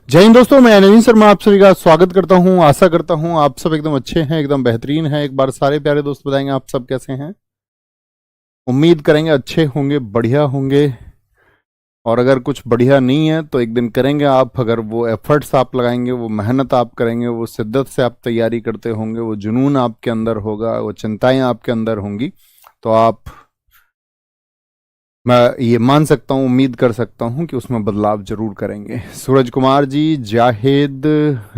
जय हिंद दोस्तों, मैं नवीन शर्मा आप सभी का स्वागत करता हूं। आशा करता हूं आप सब एकदम अच्छे हैं, एकदम बेहतरीन हैं। एक बार सारे प्यारे दोस्त बताएंगे आप सब कैसे हैं। उम्मीद करेंगे अच्छे होंगे, बढ़िया होंगे। और अगर कुछ बढ़िया नहीं है तो एक दिन करेंगे आप। अगर वो एफर्ट्स आप लगाएंगे, वो मेहनत आप करेंगे, वो शिद्दत से आप तैयारी करते होंगे, वो जुनून आपके अंदर होगा, वो चिंताएं आपके अंदर होंगी, तो आप, मैं ये मान सकता हूँ, उम्मीद कर सकता हूँ कि उसमें बदलाव जरूर करेंगे। सूरज कुमार जी, जाहिद,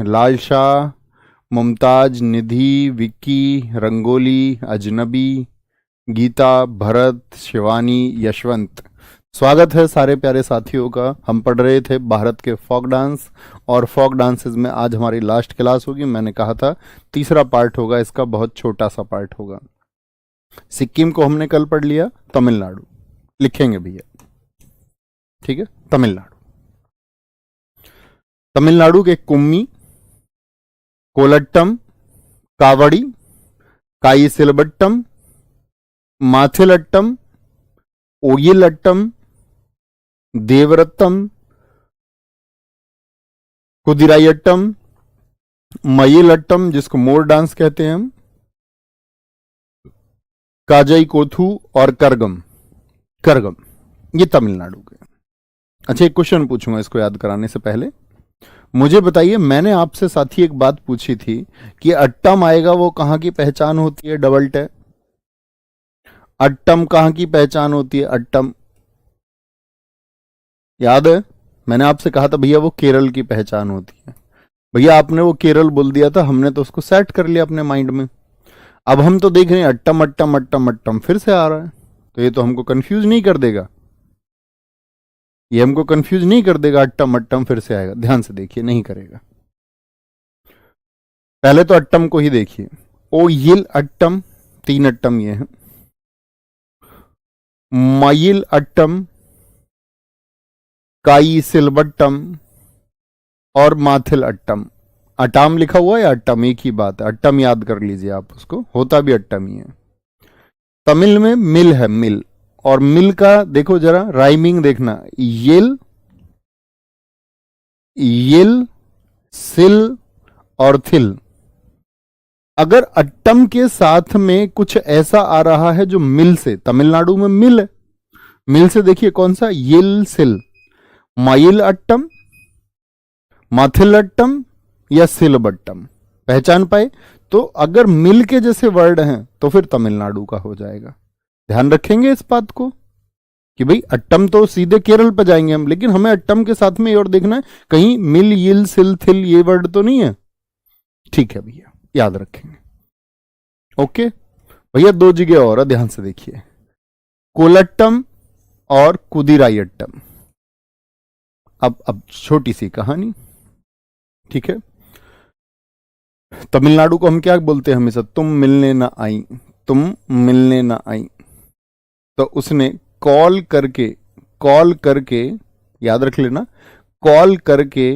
लाल शाह, मुमताज, निधि, विक्की, रंगोली, अजनबी, गीता, भरत, शिवानी, यशवंत, स्वागत है सारे प्यारे साथियों का। हम पढ़ रहे थे भारत के फोक डांस, और फोक डांसेस में आज हमारी लास्ट क्लास होगी। मैंने कहा था तीसरा पार्ट होगा इसका, बहुत छोटा सा पार्ट होगा। सिक्किम को हमने कल पढ़ लिया, तमिलनाडु लिखेंगे भैया, ठीक है। तमिलनाडु, तमिलनाडु के कुम्मी, कोलट्टम, कावड़ी, काई सिलबट्टम, माथिलट्टम, ओयिलट्टम, देवरत्तम, कुदिरायट्टम, मयिलट्टम जिसको मोर डांस कहते हैं हम, काजई कोथू और करगम। करगम ये तमिलनाडु के। अच्छा, एक क्वेश्चन पूछूंगा इसको याद कराने से पहले। मुझे बताइए, मैंने आपसे साथी एक बात पूछी थी कि अट्टम आएगा वो कहां की पहचान होती है? डबल टे, अट्टम कहां की पहचान होती है? अट्टम याद है? मैंने आपसे कहा था भैया वो केरल की पहचान होती है। भैया आपने वो केरल बोल दिया था, हमने तो उसको सेट कर लिया अपने माइंड में। अब हम तो देख रहे हैं अट्टम अट्टम अट्टम अट्टम फिर से आ रहा है, तो ये तो हमको कंफ्यूज नहीं कर देगा? ये हमको कंफ्यूज नहीं कर देगा? अट्टम अट्टम फिर से आएगा, ध्यान से देखिए, नहीं करेगा। पहले तो अट्टम को ही देखिए। ओ यिल अट्टम, तीन अट्टम ये है। मयिल अट्टम, काई सिलबट्टम और माथिल अट्टम। अटाम लिखा हुआ है या अट्टम, एक ही बात है। अट्टम याद कर लीजिए आप, उसको होता भी अट्टम ही है। तमिल में मिल है, मिल। और मिल का देखो जरा राइमिंग देखना, येल, येल, सिल और थिल। अगर अट्टम के साथ में कुछ ऐसा आ रहा है जो मिल से, तमिलनाडु में मिल है, मिल से देखिए कौन सा, येल सिल, माइल अट्टम, माथिलट्टम या सिलबट्टम, पहचान पाए? तो अगर मिल के जैसे वर्ड हैं तो फिर तमिलनाडु का हो जाएगा। ध्यान रखेंगे इस बात को कि भाई अट्टम तो सीधे केरल पर जाएंगे हम, लेकिन हमें अट्टम के साथ में और देखना है कहीं मिल, यिल, सिल, थिल ये वर्ड तो नहीं है। ठीक है भैया, याद रखेंगे। ओके भैया, दो जगह और है, ध्यान से देखिए, कोलट्टम और कुदिरायट्टम। अब छोटी सी कहानी, ठीक है। तमिलनाडु को हम क्या बोलते हैं हमेशा? तुम मिलने ना आई, तुम मिलने ना आई। तो उसने कॉल करके, कॉल करके, याद रख लेना, कॉल करके,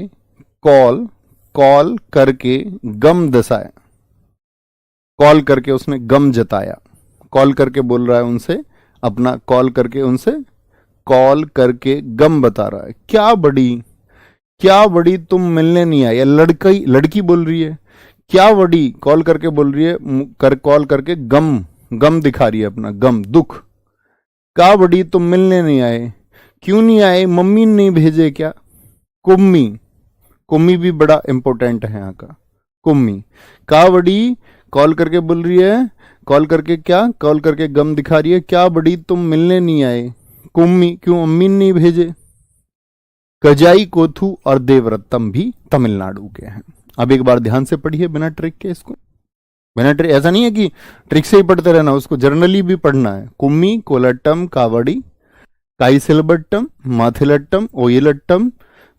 कॉल, कॉल करके गम दसाया, कॉल करके उसने गम जताया। कॉल करके बोल रहा है उनसे, अपना कॉल करके उनसे, कॉल करके गम बता रहा है। क्या बड़ी, क्या बड़ी तुम मिलने नहीं आई। लड़की, लड़की बोल रही है, क्या बड़ी, कॉल करके बोल रही है, कॉल करके गम, गम दिखा रही है, अपना गम, दुख। क्या बड़ी तुम मिलने नहीं आए, क्यों नहीं आए, मम्मी ने नहीं भेजे क्या? कुम्मी, कुम्मी भी बड़ा इंपॉर्टेंट है यहाँ का, कुम्मी। का बड़ी कॉल करके बोल रही है, कॉल करके क्या, कॉल करके गम दिखा रही है, क्या बड़ी तुम मिलने नहीं आए, कुम्मी, क्यों अम्मी ने नहीं भेजे? कजाई कोथू और देवरत्तम भी तमिलनाडु के हैं। अब एक बार ध्यान से पढ़िए बिना ट्रिक के इसको, बिना ट्रिक, ऐसा नहीं है कि ट्रिक से ही पढ़ते रहना, उसको जर्नली भी पढ़ना है। कुम्मी, कोलट्टम, कावड़ी, काईसिलबट्टम, माथिलट्टम, ओयिलट्टम,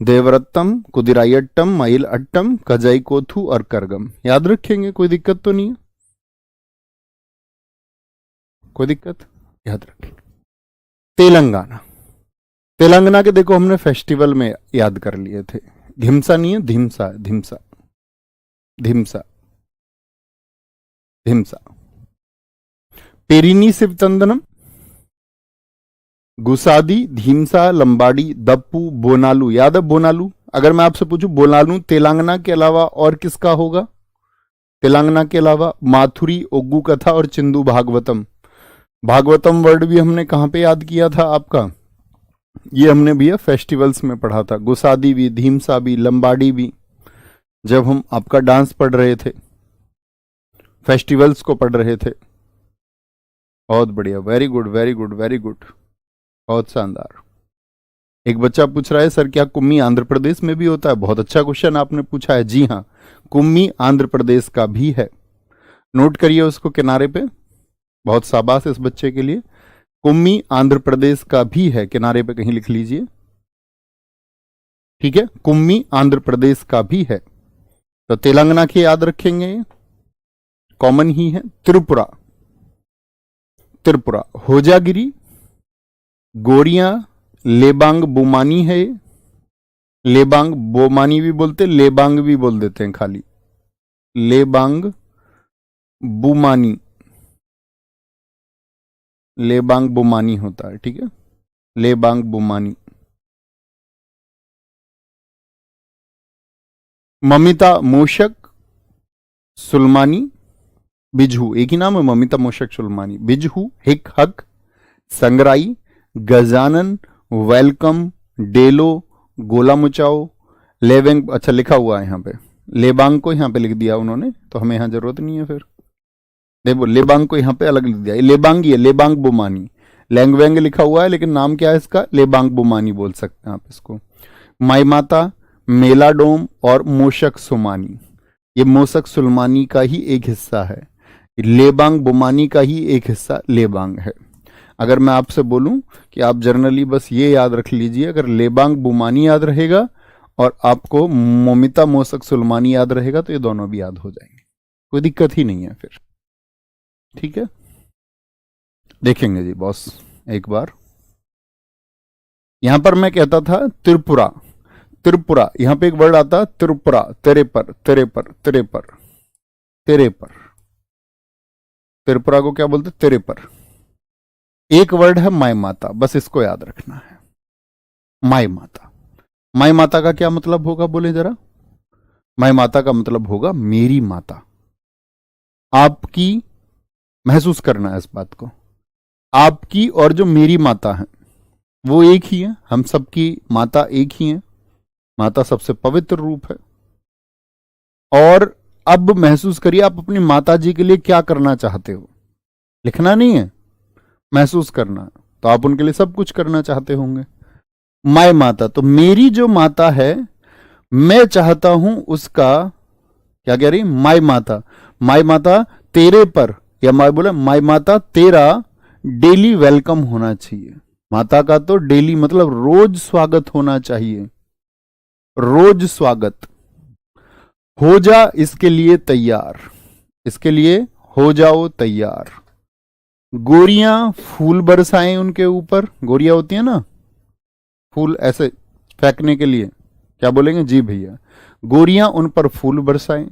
देवरत्तम, कुदिरायट्टम, माइल अट्टम, कजाई कोथू और करगम। याद रखेंगे, कोई दिक्कत तो नहीं है? कोई दिक्कत? याद रखेंगे। तेलंगाना, तेलंगाना के देखो हमने फेस्टिवल में याद कर लिए थे। धिमसा नहीं है, धिमसा, धिमसा, धिमसा, धिमसा। पेरिनी शिवचंदनम, गुसादी, धीमसा, लंबाड़ी, दप्पू, बोनालू। याद है बोनालू? अगर मैं आपसे पूछूं बोनालू तेलंगाना के अलावा और किसका होगा? तेलंगाना के अलावा माथुरी, ओग्गू कथा और चिंदू भागवतम। भागवतम वर्ड भी हमने कहां पे याद किया था आपका? ये हमने भैया फेस्टिवल्स में पढ़ा था। गुसादी भी, धीमसा भी, लंबाड़ी भी, जब हम आपका डांस पढ़ रहे थे, फेस्टिवल्स को पढ़ रहे थे। बहुत बढ़िया, very good very good very good, बहुत शानदार। एक बच्चा पूछ रहा है सर क्या कुम्मी आंध्र प्रदेश में भी होता है? बहुत अच्छा क्वेश्चन आपने पूछा है। जी हाँ, कुम्मी आंध्र प्रदेश का भी है। नोट करिए उसको किनारे पे। बहुत शाबाश इस बच्चे के लिए। कुम्मी आंध्र प्रदेश का भी है, किनारे पे कहीं लिख लीजिए। ठीक है, कुम्मी आंध्र प्रदेश का भी है। तो तेलंगाना के याद रखेंगे, कॉमन ही है। त्रिपुरा, त्रिपुरा, होजागिरी, गोरियां, लेबांग बोमानी है। लेबांग बोमानी भी बोलते, लेबांग भी बोल देते हैं खाली। लेबांग बुमानी, लेबांग बुमानी होता है। ठीक है, लेबांग बुमानी। ममिता मोशक सुलमानी, बिजहू, एक ही नाम है, ममिता मोशक सुलमानी। बिजहू, हिक हक, संगराई, गजानन, वेलकम, डेलो, गोला मुचाओ, लेवेंग। अच्छा लिखा हुआ है यहाँ पे, लेबांग को यहाँ पे लिख दिया उन्होंने, तो हमें यहाँ जरूरत नहीं है। फिर देखो लेबांग को यहाँ पे अलग लिख दिया। लेबांग, ये लेबांग बुमानी, लैंगवेंग लिखा हुआ है लेकिन नाम क्या है इसका? लेबांग बुमानी बोल सकते हैं आप इसको। माई माता, मेलाडोम और मोशक सुमानी, ये मोशक सुलमानी का ही एक हिस्सा है। लेबांग बुमानी का ही एक हिस्सा लेबांग है। अगर मैं आपसे बोलूं कि आप जर्नली बस ये याद रख लीजिए, अगर लेबांग बुमानी याद रहेगा और आपको मोमिता मोशक सुलमानी याद रहेगा तो ये दोनों भी याद हो जाएंगे, कोई दिक्कत ही नहीं है फिर। ठीक है, देखेंगे जी बॉस एक बार। यहां पर मैं कहता था त्रिपुरा, त्रिपुरा, यहां पे एक वर्ड आता है त्रिपुरा, तेरे पर तेरे पर तेरे पर तेरे पर। त्रिपुरा को क्या बोलते? तेरे पर। एक वर्ड है माई माता, बस इसको याद रखना है। माई माता, माई माता का क्या मतलब होगा बोले जरा? माई माता का मतलब होगा मेरी माता। आपकी, महसूस करना है इस बात को, आपकी और जो मेरी माता है वो एक ही है। हम सबकी माता एक ही है, माता सबसे पवित्र रूप है। और अब महसूस करिए आप अपनी माता जी के लिए क्या करना चाहते हो। लिखना नहीं है, महसूस करना। तो आप उनके लिए सब कुछ करना चाहते होंगे। माय माता, तो मेरी जो माता है मैं चाहता हूं उसका, क्या कह रही? माय माता, माय माता तेरे पर, या माय बोला माय माता तेरा डेली वेलकम होना चाहिए। माता का तो डेली मतलब रोज स्वागत होना चाहिए, रोज स्वागत। हो जा इसके लिए तैयार, इसके लिए हो जाओ तैयार। गोरियां फूल बरसाएं उनके ऊपर, गोरियां होती है ना फूल ऐसे फेंकने के लिए, क्या बोलेंगे? जी भैया, गोरियां उन पर फूल बरसाएं।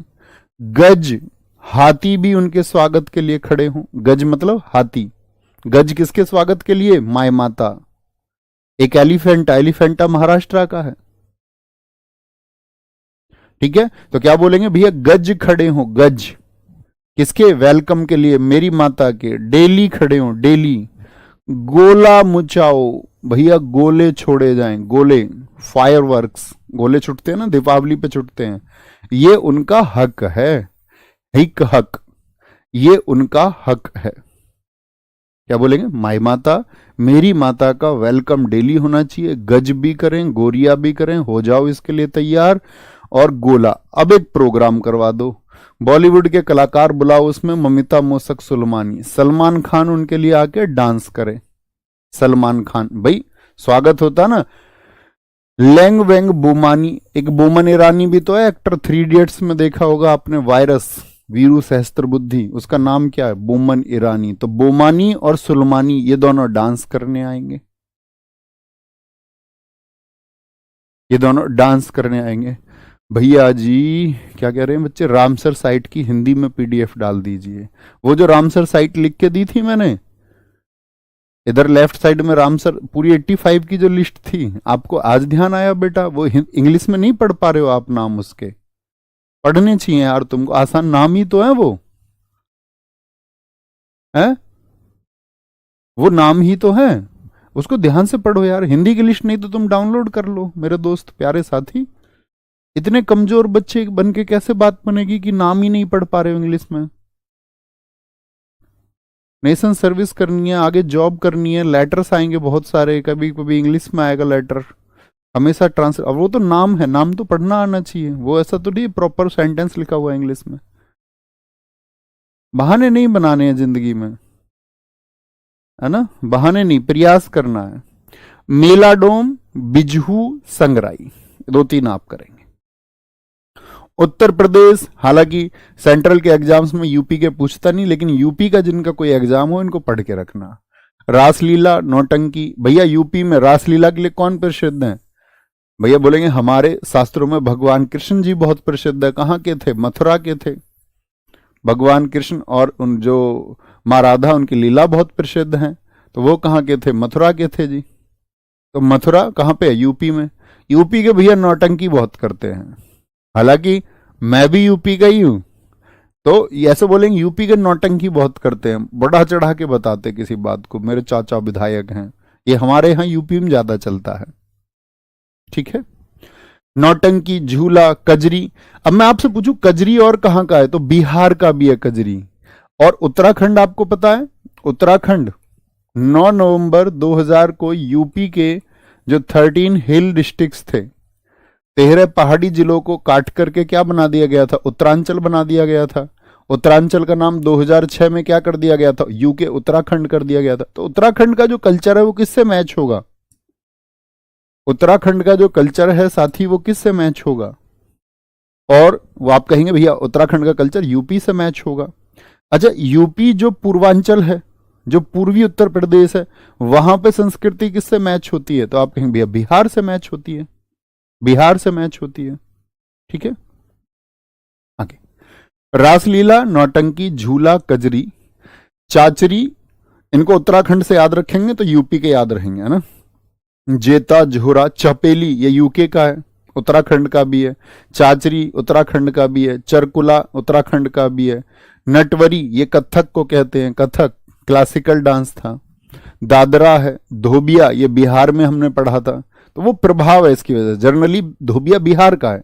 गज, हाथी भी उनके स्वागत के लिए खड़े हों। गज मतलब हाथी। गज किसके स्वागत के लिए? माय माता। एक एलिफेंटा, एलिफेंटा महाराष्ट्र का है। ठीक है, तो क्या बोलेंगे भैया? गज खड़े हो, गज किसके? वेलकम के लिए, मेरी माता के। डेली खड़े हो, डेली। गोला मुचाओ, भैया गोले छोड़े जाएं, गोले, फायरवर्क्स, गोले छुटते हैं ना दीपावली पे छुटते हैं, ये उनका हक है। हिक हक, ये उनका हक है। क्या बोलेंगे? माई माता, मेरी माता का वेलकम डेली होना चाहिए। गज भी करें, गोरिया भी करें, हो जाओ इसके लिए तैयार। और गोला, अब एक प्रोग्राम करवा दो, बॉलीवुड के कलाकार बुलाओ, उसमें ममिता मोशक सुलमानी, सलमान खान उनके लिए आके डांस करे। सलमान खान, भाई स्वागत होता ना। लेंग वेंग बोमानी, एक बोमन ईरानी भी तो है एक्टर, 3 इडियट्स में देखा होगा आपने, वायरस, वीरू सहस्त्र बुद्धि, उसका नाम क्या है? बोमन ईरानी। तो बोमानी और सुलमानी ये दोनों डांस करने आएंगे, ये दोनों डांस करने आएंगे। भैया जी क्या कह रहे हैं बच्चे? रामसर साइट की हिंदी में पीडीएफ डाल दीजिए। वो जो रामसर साइट लिख के दी थी मैंने, इधर लेफ्ट साइड में रामसर, पूरी 85 की जो लिस्ट थी, आपको आज ध्यान आया बेटा? वो इंग्लिश में नहीं पढ़ पा रहे हो आप नाम उसके, पढ़ने चाहिए यार तुमको, आसान नाम ही तो है वो, है वो नाम ही तो है, उसको ध्यान से पढ़ो यार। हिंदी की लिस्ट नहीं तो तुम डाउनलोड कर लो मेरे दोस्त प्यारे साथी। इतने कमजोर बच्चे बन के कैसे बात बनेगी कि नाम ही नहीं पढ़ पा रहे हो इंग्लिश में? नेशन सर्विस करनी है, आगे जॉब करनी है, लेटर्स आएंगे बहुत सारे, कभी कभी इंग्लिश में आएगा लेटर, हमेशा ट्रांसलेट। अब वो तो नाम है, नाम तो पढ़ना आना चाहिए, वो ऐसा तो नहीं प्रॉपर सेंटेंस लिखा हुआ है इंग्लिश में। बहाने नहीं बनाने हैं जिंदगी में, है ना? बहाने नहीं, प्रयास करना है। मेलाडोम, बिजहू, संगराई, 2-3 आप करेंगे। उत्तर प्रदेश, हालांकि सेंट्रल के एग्जाम्स में यूपी के पूछता नहीं, लेकिन यूपी का जिनका कोई एग्जाम हो इनको पढ़ के रखना। रासलीला, नौटंकी, भैया यूपी में रासलीला के लिए कौन प्रसिद्ध है? भैया बोलेंगे हमारे शास्त्रों में भगवान कृष्ण जी बहुत प्रसिद्ध है। कहाँ के थे? मथुरा के थे भगवान कृष्ण, और उन जो माँ राधा उनकी लीला बहुत प्रसिद्ध है, तो वो कहाँ के थे? मथुरा के थे जी। तो मथुरा कहाँ पे है? यूपी में। यूपी के भैया नौटंकी बहुत करते हैं, हालांकि मैं भी यूपी का ही हूं, तो ऐसे बोलेंगे यूपी के नौटंकी बहुत करते हैं, बढ़ा चढ़ा के बताते किसी बात को, मेरे चाचा विधायक हैं, ये हमारे यहाँ यूपी में ज्यादा चलता है। ठीक है, नौटंकी, झूला, कजरी। अब मैं आपसे पूछूं कजरी और कहाँ का है, तो बिहार का भी है कजरी। और उत्तराखंड आपको पता है? उत्तराखंड 9 नवंबर 2000 को यूपी के जो 13 हिल डिस्ट्रिक्ट्स थे, 13 पहाड़ी जिलों को काट करके क्या बना दिया गया था? उत्तरांचल बना दिया गया था। उत्तरांचल का नाम 2006 में क्या कर दिया गया था? यूके उत्तराखंड कर दिया गया था। तो उत्तराखंड का जो कल्चर है वो किससे मैच होगा? उत्तराखंड का जो कल्चर है साथी वो किससे मैच होगा? और वो आप कहेंगे भैया उत्तराखंड का कल्चर यूपी से मैच होगा। अच्छा, यूपी जो पूर्वांचल है, जो पूर्वी उत्तर प्रदेश है, वहां पे संस्कृति किससे मैच होती है? तो आप कहेंगे भैया बिहार से मैच होती है, बिहार से मैच होती है। ठीक है, आगे रासलीला, नौटंकी, झूला, कजरी, चाचरी, इनको उत्तराखंड से याद रखेंगे तो यूपी के याद रहेंगे, है ना? जेता, जोहरा, चपेली, ये यूके का है, उत्तराखंड का भी है। चाचरी उत्तराखंड का भी है। चरकुला उत्तराखंड का भी है। नटवरी, ये कथक को कहते हैं, कथक क्लासिकल डांस था। दादरा है। धोबिया, ये बिहार में हमने पढ़ा था, तो वो प्रभाव है इसकी वजह से। जनरली धोबिया बिहार का है,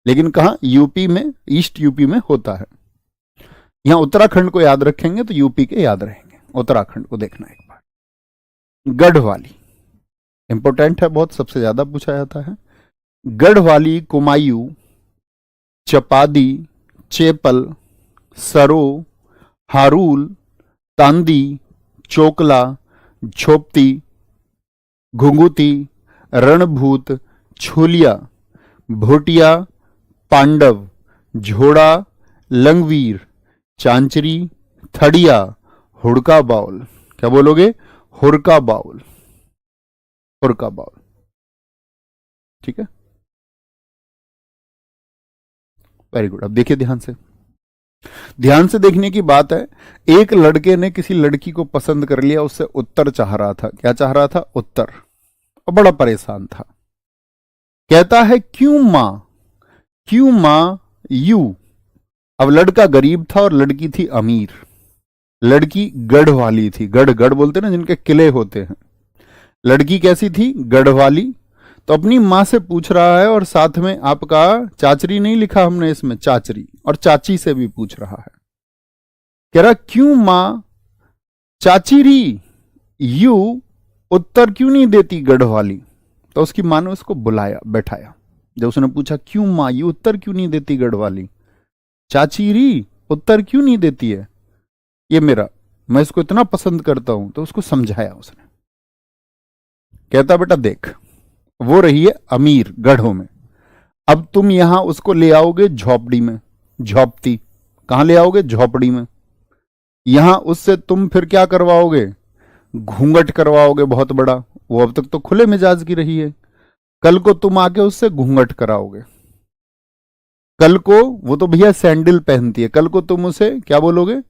लेकिन कहाँ? यूपी में, ईस्ट यूपी में होता है। यहां उत्तराखंड को याद रखेंगे तो यूपी के याद रहेंगे, उत्तराखंड को देखना एक बार। गढ़वाली इंपोर्टेंट है बहुत, सबसे ज्यादा पूछा जाता है। गढ़वाली, कुमायूं, चपादी, चेपल, सरो, हारूल, तांदी, चोकला, झोपती, घुंगुती, रणभूत, छोलिया, भोटिया, पांडव, झोड़ा, लंगवीर, चांचरी, थड़िया, हुड़का बाउल। क्या बोलोगे? हुड़का बाउल, हुड़का बाउल। ठीक है, वेरी गुड। अब देखिए ध्यान से, ध्यान से देखने की बात है। एक लड़के ने किसी लड़की को पसंद कर लिया, उससे उत्तर चाह रहा था। क्या चाह रहा था? उत्तर। और बड़ा परेशान था। कहता है क्यों मां, क्यों मां यू। अब लड़का गरीब था और लड़की थी अमीर। लड़की गढ़ वाली थी, गढ़, गढ़ बोलते ना जिनके किले होते हैं। लड़की कैसी थी? गढ़ वाली। तो अपनी मां से पूछ रहा है, और साथ में आपका चाचरी नहीं लिखा हमने इसमें, चाचरी, और चाची से भी पूछ रहा है। कह रहा क्यों मां चाचीरी यू उत्तर क्यों नहीं देती गढ़ वाली। तो उसकी मां ने उसको बुलाया, बैठाया। जब उसने पूछा क्यों मां यू उत्तर क्यों नहीं देती गढ़ वाली, चाचीरी उत्तर क्यों नहीं देती है ये मेरा, मैं इसको इतना पसंद करता हूं, तो उसको समझाया उसने। कहता बेटा देख, वो रही है अमीर गढ़ों में, अब तुम यहां उसको ले आओगे झोपड़ी में, झोपती। कहां ले आओगे? झोपड़ी में। यहां उससे तुम फिर क्या करवाओगे? घूंघट करवाओगे बहुत बड़ा। वो अब तक तो खुले मिजाज की रही है, कल को तुम आके उससे घूंघट कराओगे। कल को वो तो भैया सैंडल पहनती है, कल को तुम उसे क्या बोलोगे?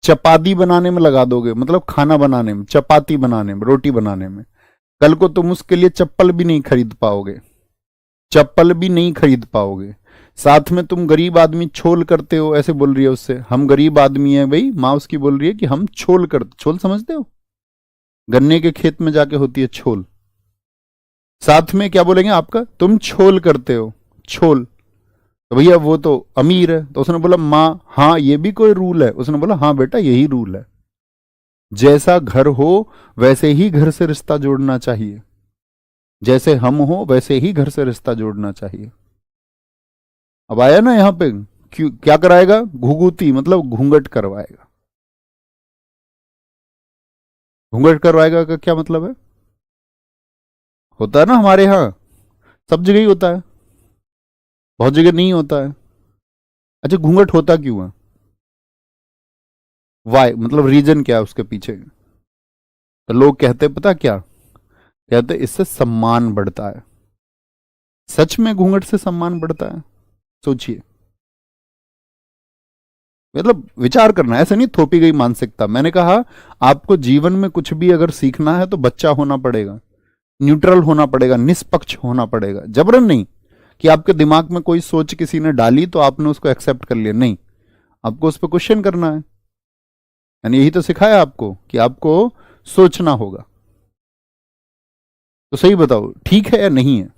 चपाती बनाने में लगा दोगे, मतलब खाना बनाने में, चपाती बनाने में, रोटी बनाने में, कल को तुम उसके लिए चप्पल भी नहीं खरीद पाओगे, चप्पल भी नहीं खरीद पाओगे। साथ में तुम गरीब आदमी छोल करते हो, ऐसे बोल रही है उससे, हम गरीब आदमी हैं भाई, माँ उसकी बोल रही है कि हम छोल करते, छोल समझते हो, गन्ने के खेत में जाके होती है छोल। साथ में क्या बोलेंगे आपका, तुम छोल करते हो, छोल, तो भैया वो तो अमीर है। तो उसने बोला माँ हाँ ये भी कोई रूल है? उसने बोला हाँ बेटा यही रूल है, जैसा घर हो वैसे ही घर से रिश्ता जोड़ना चाहिए, जैसे हम हो वैसे ही घर से रिश्ता जोड़ना चाहिए। अब आया ना यहां पे, क्यों क्या कराएगा, घुघुती मतलब घूंघट करवाएगा। घूंघट करवाएगा का क्या मतलब है? होता है ना हमारे यहाँ, सब जगह ही होता है, बहुत जगह नहीं होता है। अच्छा घूंघट होता क्यों है, वाई मतलब रीजन क्या है उसके पीछे? तो लोग कहते पता क्या कहते, इससे सम्मान बढ़ता है। सच में घूंघट से सम्मान बढ़ता है? सोचिए, मतलब विचार करना, ऐसे नहीं थोपी गई मानसिकता। मैंने कहा आपको जीवन में कुछ भी अगर सीखना है तो बच्चा होना पड़ेगा, न्यूट्रल होना पड़ेगा, निष्पक्ष होना पड़ेगा, जबरन नहीं कि आपके दिमाग में कोई सोच किसी ने डाली तो आपने उसको एक्सेप्ट कर लिया, नहीं, आपको उस पर क्वेश्चन करना है। यानी यही तो सिखाया आपको कि आपको सोचना होगा। तो सही बताओ ठीक है या नहीं है?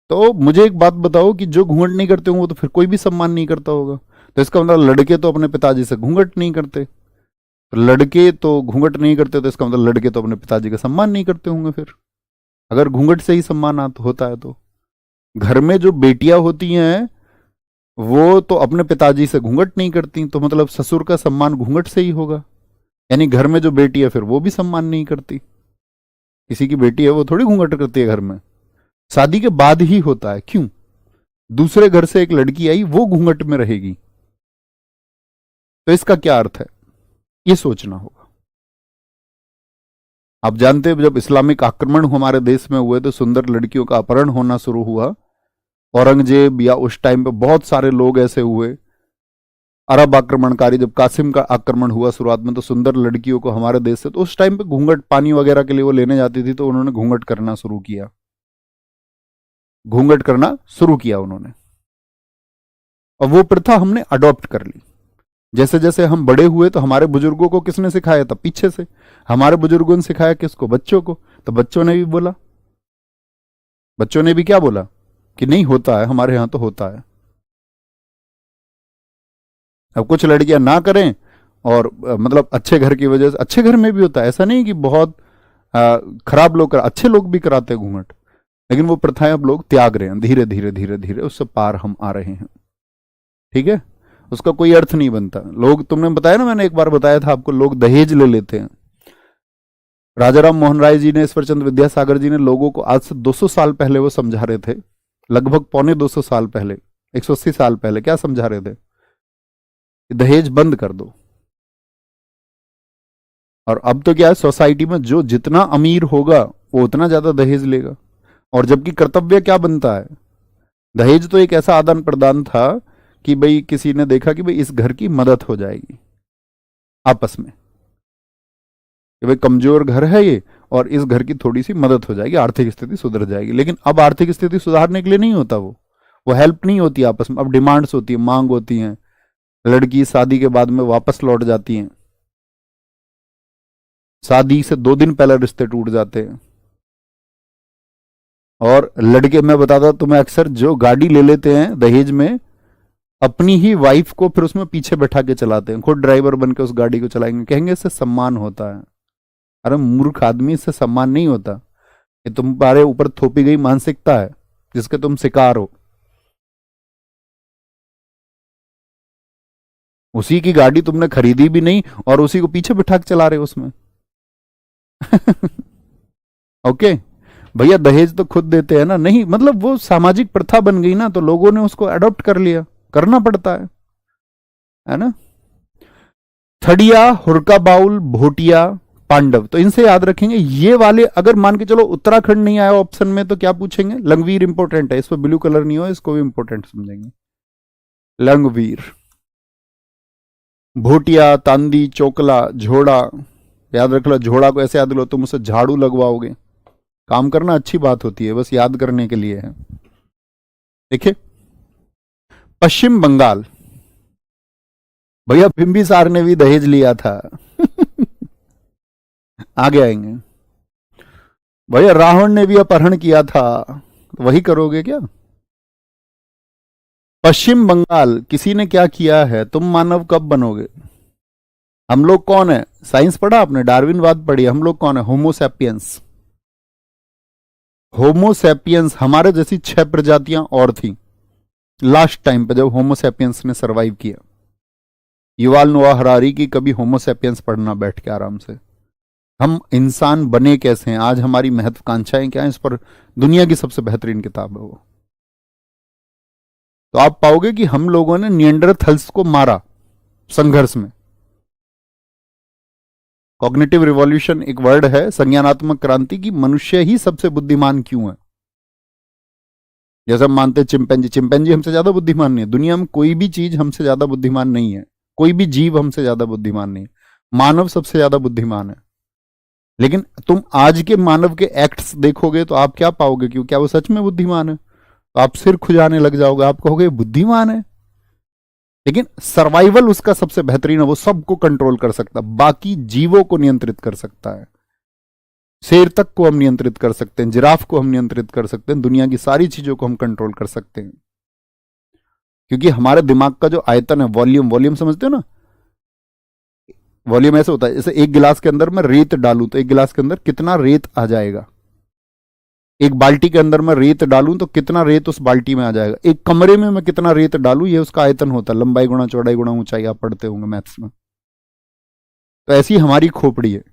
तो मुझे एक बात बताओ कि जो घूंघट नहीं करते होंगे वो तो फिर कोई भी सम्मान नहीं करता होगा। तो इसका मतलब लड़के तो अपने पिताजी से घूंघट नहीं करते, तो लड़के तो घूंघट नहीं करते, तो इसका मतलब लड़के तो अपने पिताजी का सम्मान नहीं करते होंगे फिर, अगर घूंघट से ही सम्मान होता है तो। घर में जो बेटियां होती हैं वो तो अपने पिताजी से घूंघट नहीं करती, तो मतलब ससुर का सम्मान घूंघट से ही होगा। यानी घर में जो बेटी है फिर वो भी सम्मान नहीं करती, किसी की बेटी है वो थोड़ी घूंघट करती है घर में, शादी के बाद ही होता है। क्यों? दूसरे घर से एक लड़की आई वो घूंघट में रहेगी, तो इसका क्या अर्थ है, ये सोचना होगा। आप जानते हैं जब इस्लामिक आक्रमण हमारे देश में हुए तो सुंदर लड़कियों का अपहरण होना शुरू हुआ, औरंगजेब या उस टाइम पे बहुत सारे लोग ऐसे हुए, अरब आक्रमणकारी, जब कासिम का आक्रमण हुआ शुरुआत में तो सुंदर लड़कियों को हमारे देश से, तो उस टाइम पे घूंघट पानी वगैरह के लिए वो लेने जाती थी, तो उन्होंने घूंघट करना शुरू किया, घूंघट करना शुरू किया उन्होंने, और वो प्रथा हमने अडॉप्ट कर ली। जैसे जैसे हम बड़े हुए तो हमारे बुजुर्गों को किसने सिखाया था, पीछे से हमारे बुजुर्गों ने सिखाया किसको, बच्चों को, तो बच्चों ने भी बोला, बच्चों ने भी क्या बोला कि नहीं होता है, हमारे यहां तो होता है। अब कुछ लड़कियां ना करें और मतलब अच्छे घर की वजह से, अच्छे घर में भी होता है, ऐसा नहीं कि बहुत खराब लोग अच्छे लोग भी कराते हैं घूंघट, लेकिन वो प्रथाएं अब लोग त्याग रहे हैं, धीरे धीरे धीरे धीरे उससे पार हम आ रहे हैं। ठीक है, उसका कोई अर्थ नहीं बनता। लोग, तुमने बताया ना, मैंने एक बार बताया था आपको, लोग दहेज ले लेते हैं। राजा राम मोहन राय जी ने, ईश्वरचंद्र विद्यासागर जी ने लोगों को आज से 200 साल पहले वो समझा रहे थे, लगभग पौने 200 साल पहले, 180 साल पहले क्या समझा रहे थे कि दहेज बंद कर दो। और अब तो क्या है, सोसाइटी में जो जितना अमीर होगा वो उतना ज्यादा दहेज लेगा, और जबकि कर्तव्य क्या बनता है, दहेज तो एक ऐसा आदान प्रदान था कि भाई किसी ने देखा कि भाई इस घर की मदद हो जाएगी आपस में, कि भाई कमजोर घर है ये और इस घर की थोड़ी सी मदद हो जाएगी, आर्थिक स्थिति सुधर जाएगी। लेकिन अब आर्थिक स्थिति सुधारने के लिए नहीं होता, वो हेल्प नहीं होती आपस में, अब डिमांड्स होती है, मांग होती है, लड़की शादी के बाद में वापस लौट जाती है, शादी से 2 दिन पहले रिश्ते टूट जाते हैं। और लड़के, मैं बताता तुम्हें, अक्सर जो गाड़ी ले लेते हैं दहेज में, अपनी ही वाइफ को फिर उसमें पीछे बैठा के चलाते हैं, खुद ड्राइवर बन के उस गाड़ी को चलाएंगे, कहेंगे इससे सम्मान होता है। अरे मूर्ख आदमी, इससे सम्मान नहीं होता, ये तुम्हारे ऊपर थोपी गई मानसिकता है जिसके तुम शिकार हो। उसी की गाड़ी तुमने खरीदी भी नहीं और उसी को पीछे बिठा के चला रहे हो उसमें। ओके भैया, दहेज तो खुद देते हैं ना, नहीं मतलब वो सामाजिक प्रथा बन गई ना, तो लोगों ने उसको अडॉप्ट कर लिया, करना पड़ता है ना। थड़िया, हुरका बाउल, भोटिया, पांडव, तो इनसे याद रखेंगे ये वाले। अगर मान के चलो उत्तराखंड नहीं आया ऑप्शन में तो क्या पूछेंगे, लंगवीर इंपॉर्टेंट है, इस पर ब्लू कलर नहीं हो, इसको भी इंपॉर्टेंट समझेंगे, लंगवीर। भोटिया, तांदी, चोकला, झोड़ा। याद रख लो, झोड़ा को ऐसे याद लो, तुम उसे झाड़ू लगवाओगे। काम करना अच्छी बात होती है, बस याद करने के लिए है। देखिए, पश्चिम बंगाल, भैया बिंबिसार ने भी दहेज लिया था। आगे आएंगे। भैया रावण ने भी अपहरण किया था, तो वही करोगे क्या? पश्चिम बंगाल, किसी ने क्या किया है, तुम मानव कब बनोगे? हम लोग कौन है? साइंस पढ़ा आपने, डार्विनवाद पढ़ी, हम लोग कौन है? होमोसैपियंस। होमोसैपियंस, हमारे जैसी 6 प्रजातियां और थी लास्ट टाइम पे जब होमोसैपियंस ने सरवाइव किया। युवाल नोआ हरारी की कभी होमोसैपियंस पढ़ना बैठ के आराम से। हम इंसान बने कैसे हैं, आज हमारी महत्वाकांक्षाएं क्या है, इस पर दुनिया की सबसे बेहतरीन किताब है वो। तो आप पाओगे कि हम लोगों ने निएंडरथल्स को मारा संघर्ष में। कॉग्निटिव रिवॉल्यूशन एक वर्ड है, संज्ञानात्मक क्रांति, की मनुष्य ही सबसे बुद्धिमान क्यों है। जैसे हम मानते हैं चिंपैंजी हमसे ज्यादा बुद्धिमान नहीं है, दुनिया में कोई भी चीज हमसे ज्यादा बुद्धिमान नहीं है, कोई भी जीव हमसे ज्यादा बुद्धिमान नहीं है, मानव सबसे ज्यादा बुद्धिमान है। लेकिन तुम आज के मानव के एक्ट्स देखोगे तो आप क्या पाओगे, क्यों, क्या वो सच में बुद्धिमान है? तो आप सिर खुजाने लग जाओगे, आप कहोगे बुद्धिमान है, लेकिन सर्वाइवल उसका सबसे बेहतरीन है, वो सबको कंट्रोल कर सकता है, बाकी जीवों को नियंत्रित कर सकता है। शेर तक को हम नियंत्रित कर सकते हैं, जिराफ को हम नियंत्रित कर सकते हैं, दुनिया की सारी चीजों को हम कंट्रोल कर सकते हैं, क्योंकि हमारे दिमाग का जो आयतन है, वॉल्यूम समझते हो ना, वॉल्यूम ऐसे होता है, जैसे एक गिलास के अंदर मैं रेत डालूं तो एक गिलास के अंदर कितना रेत आ जाएगा, एक बाल्टी के अंदर मैं रेत डालूं तो कितना रेत उस बाल्टी में आ जाएगा, एक कमरे में मैं कितना रेत डालूं ये उसका आयतन होता है, लंबाई गुणा चौड़ाई गुणा ऊंचाई, आप पढ़ते होंगे मैथ्स में। तो ऐसी हमारी खोपड़ी है,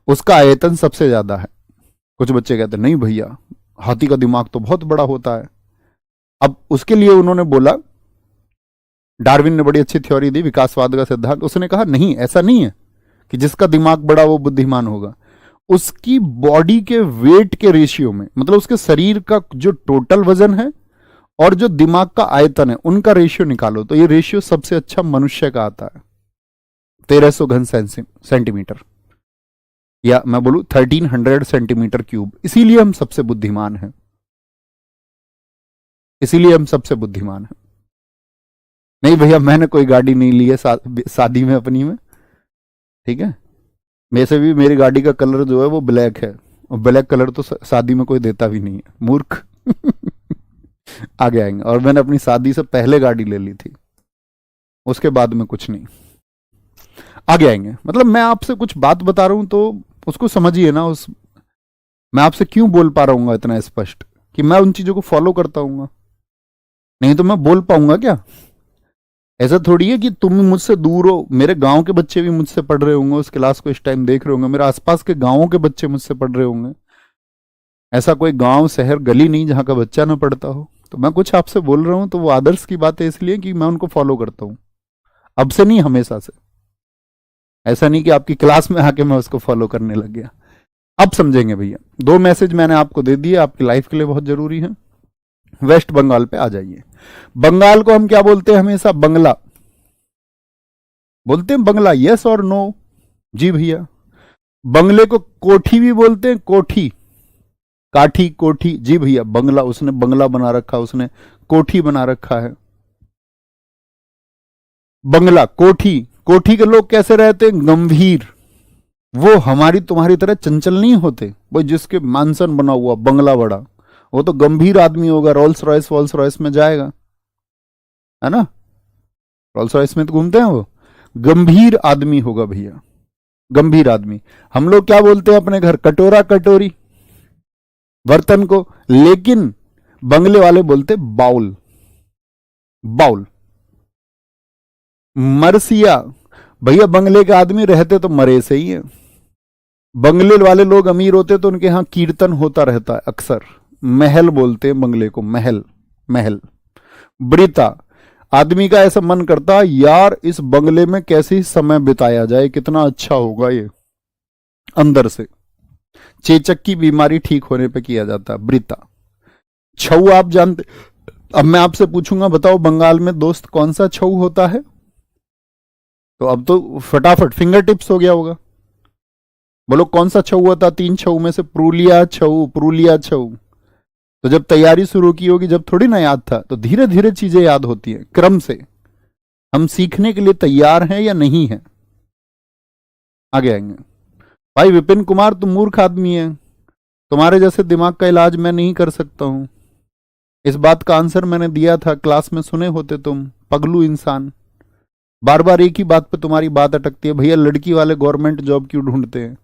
उसका आयतन सबसे ज्यादा है। कुछ बच्चे कहते हैं नहीं भैया, हाथी का दिमाग तो बहुत बड़ा होता है। अब उसके लिए उन्होंने बोला, डार्विन ने बड़ी अच्छी थ्योरी दी, विकासवाद का सिद्धांत, उसने कहा नहीं, ऐसा नहीं है कि जिसका दिमाग बड़ा वो बुद्धिमान होगा, उसकी बॉडी के वेट के रेशियो में, मतलब उसके शरीर का जो टोटल वजन है और जो दिमाग का आयतन है उनका रेशियो निकालो, तो ये रेशियो सबसे अच्छा मनुष्य का आता है, 1300 घन सेंटीमीटर, या मैं बोलूं 1300 सेंटीमीटर क्यूब। इसीलिए हम सबसे बुद्धिमान हैं, इसीलिए हम सबसे बुद्धिमान हैं। नहीं भैया मैंने कोई गाड़ी नहीं ली है शादी में अपनी में, ठीक है, वैसे भी मेरी गाड़ी का कलर जो है वो ब्लैक है, और ब्लैक कलर तो शादी में कोई देता भी नहीं है, मूर्ख। आगे आएंगे। और मैंने अपनी शादी से पहले गाड़ी ले ली थी, उसके बाद में कुछ नहीं। आगे आएंगे। मतलब मैं आपसे कुछ बात बता रहा हूं तो उसको समझिए ना, उस मैं आपसे क्यों बोल पा रहा हूँ इतना स्पष्ट, कि मैं उन चीजों को फॉलो करता हूँ, नहीं तो मैं बोल पाऊंगा क्या? ऐसा थोड़ी है कि तुम मुझसे दूर हो, मेरे गांव के बच्चे भी मुझसे पढ़ रहे होंगे, उस क्लास को इस टाइम देख रहे होंगे, मेरे आसपास के गांवों के बच्चे मुझसे पढ़ रहे होंगे, ऐसा कोई गांव शहर गली नहीं जहां का बच्चा ना पढ़ता हो। तो मैं कुछ आपसे बोल रहा हूं तो वो आदर्श की बात है, इसलिए कि मैं उनको फॉलो करता हूं, अब से नहीं हमेशा से। ऐसा नहीं कि आपकी क्लास में आके मैं उसको फॉलो करने लग गया। अब समझेंगे भैया, 2 मैसेज मैंने आपको दे दिए, आपकी लाइफ के लिए बहुत जरूरी है। वेस्ट बंगाल पे आ जाइए। बंगाल को हम क्या बोलते हैं हमेशा? बंगला बोलते हैं, बंगला, यस और नो? जी भैया। बंगले को कोठी भी बोलते हैं, कोठी, काठी, कोठी, जी भैया। बंगला, उसने बंगला बना रखा, उसने कोठी बना रखा है। बंगला, कोठी, कोठी के लोग कैसे रहते हैं? गंभीर, वो हमारी तुम्हारी तरह चंचल नहीं होते। वो जिसके मानसन बना हुआ बंगला बड़ा, वो तो गंभीर आदमी होगा, रोल्स रॉयस में जाएगा, है ना, रोल्स रॉयस में तो घूमते हैं वो, गंभीर आदमी होगा भैया, गंभीर आदमी। हम लोग क्या बोलते हैं अपने घर? कटोरा, कटोरी, बर्तन को, लेकिन बंगले वाले बोलते बाउल, बाउल। मरसिया, भैया बंगले के आदमी रहते तो मरे से ही है। बंगले वाले लोग अमीर होते तो उनके यहां कीर्तन होता रहता है अक्सर। महल बोलते हैं बंगले को, महल, महल। ब्रीता, आदमी का ऐसा मन करता है यार इस बंगले में कैसे ही समय बिताया जाए, कितना अच्छा होगा ये, अंदर से। चेचक की बीमारी ठीक होने पे किया जाता है ब्रीता। छऊ आप जानते? अब मैं आपसे पूछूंगा, बताओ बंगाल में दोस्त कौन सा छऊ होता है? तो अब तो फटाफट फिंगर टिप्स हो गया होगा। बोलो कौन सा छऊ था 3 छऊ में से? पुरुलिया छऊ, पुरुलिया छऊ। तो जब तैयारी शुरू की होगी, जब थोड़ी ना याद था, तो धीरे धीरे चीजें याद होती हैं क्रम से। हम सीखने के लिए तैयार हैं या नहीं है? आगे आएंगे। भाई विपिन कुमार, तुम मूर्ख आदमी है, तुम्हारे जैसे दिमाग का इलाज मैं नहीं कर सकता हूं। इस बात का आंसर मैंने दिया था, क्लास में सुने होते तुम, पगलू इंसान। बार बार एक ही बात पे तुम्हारी बात अटकती है, भैया लड़की वाले गवर्नमेंट जॉब क्यों ढूंढते हैं?